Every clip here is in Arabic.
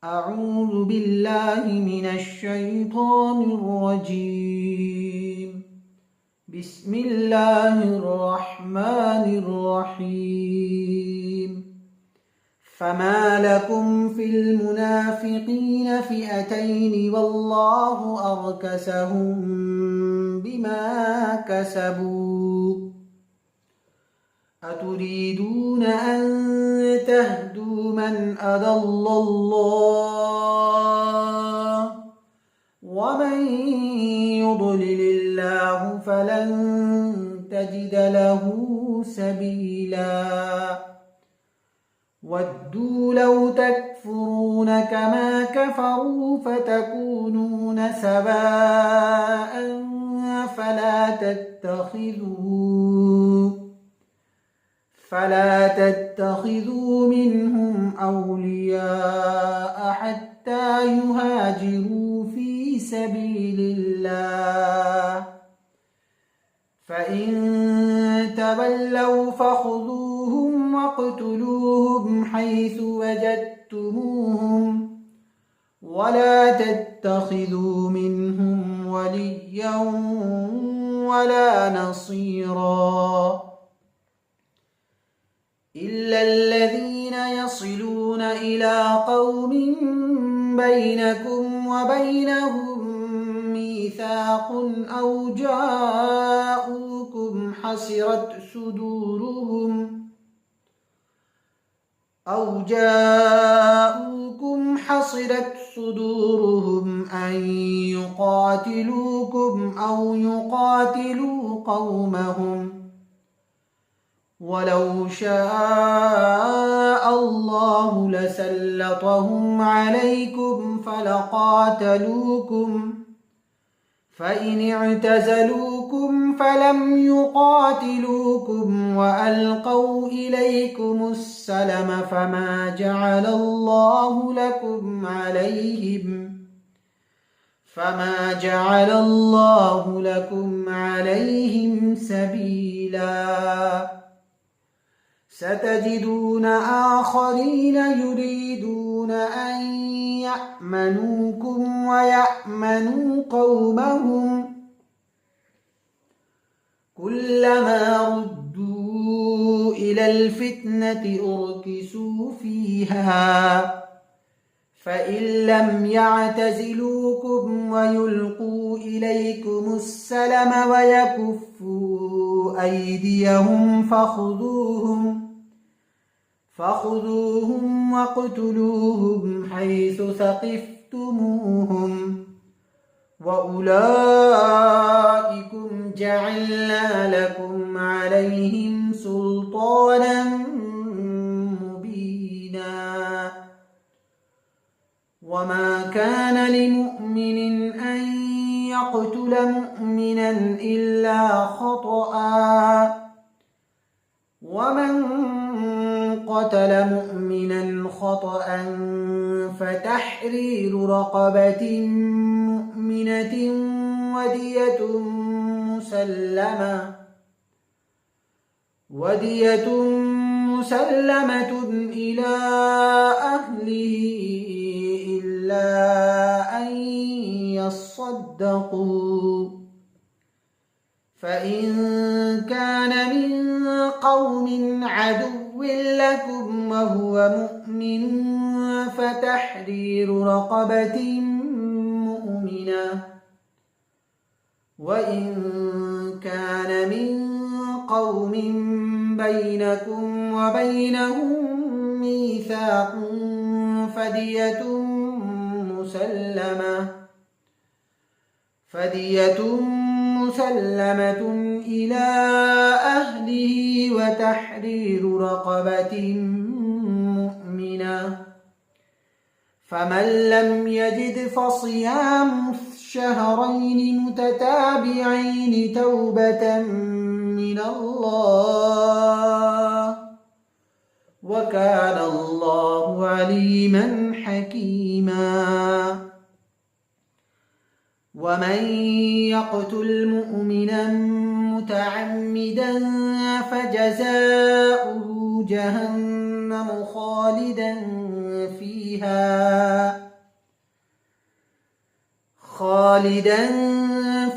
أعوذ بالله من الشيطان الرجيم. بسم الله الرحمن الرحيم. فما لكم في المنافقين فئتين والله أركسهم بما كسبوا أتريدون أن تهدوا من أضل الله ومن يضلل الله فلن تجد له سبيلا ودوا لو تكفرون كما كفروا فتكونون سواء فلا تتخذوا منهم أولياء حتى يهاجروا في سبيل الله فإن تولوا فخذوهم واقتلوهم حيث وجدتموهم ولا تتخذوا منهم وليا ولا نصيرا إلا الذين يصلون إلى قوم بينكم وبينهم ميثاق أو جاءوكم حصرت صدورهم أن يقاتلوكم أو يقاتلوا قومهم ولو شاء الله لسلطهم عليكم فلقاتلوكم فإن اعتزلوكم فلم يقاتلوكم وألقوا إليكم السلم فما جعل الله لكم عليهم سبيلا ستجدون آخرين يريدون أن يأمنوكم ويأمنوا قومهم كلما ردوا إلى الفتنة أركسوا فيها فإن لم يعتزلوكم ويلقوا إليكم السلم ويكفوا أيديهم فخذوهم واقتلوهم حيث ثقفتموهم وأولئكم جعلنا لكم عليهم سلطانا مبينا وما كان لمؤمن أن يقتل مؤمنا إلا خطأ ومن قتل مؤمنا خطأ فتحرير رقبة مؤمنة ودية مسلمة إلى أهله إلا أن يصدقوا فإن كان من قوم عدو لكم وهو مؤمن فتحرير رقبة مؤمنة وإن كان من قوم بينكم وبينهم ميثاق فدية مسلمة إلى أهله وتحرير رقبة مؤمنة فمن لم يجد فصيام شهرين متتابعين توبة من الله وكان الله عليما حكيما ومن يقتل مؤمنا متعمدا فجزاؤه جهنم خالدا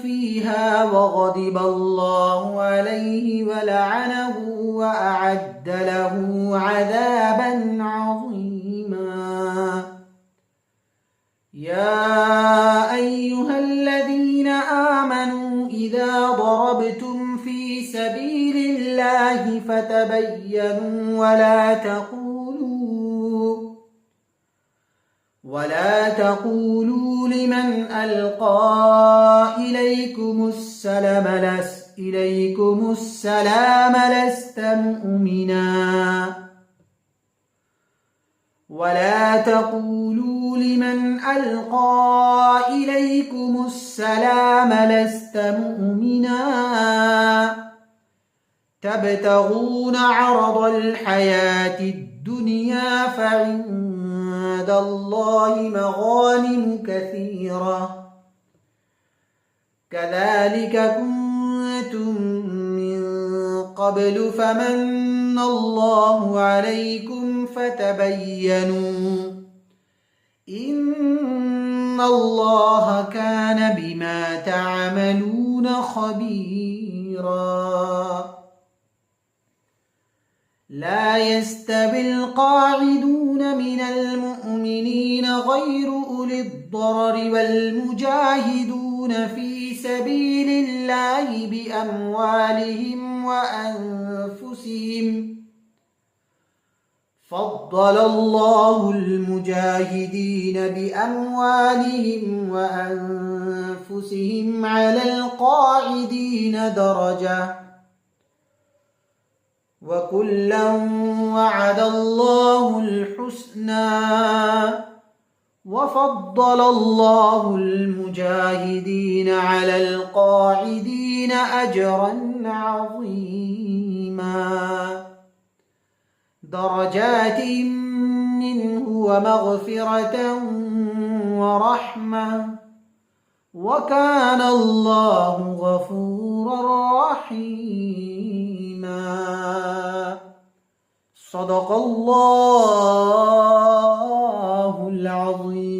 فيها وغضب الله عليه ولعنه وأعد له عذابا عظيما. يا أيها الذين آمنوا إذا ضربتم في سبيل الله فتبينوا ولا تقولوا لمن ألقى إليكم السلام لست مؤمنا تبتغون عرض الحياة الدنيا فعند الله مغانم كثيرة كذلك كنتم من قبل فمن الله عليكم فتبينوا إن الله كان بما تعملون خبيرا. لا يستوي القاعدون من المؤمنين غير أولي الضرر والمجاهدون في سبيل الله بأموالهم وأنفسهم فضل الله المجاهدين بأموالهم وأنفسهم على القاعدين درجة وكلا وعد الله الحسنى وفضل الله المجاهدين على القاعدين أجرا عظيما درجات منه ومغفرة ورحمة وكان الله غفورا رحيما. صدق الله العظيم.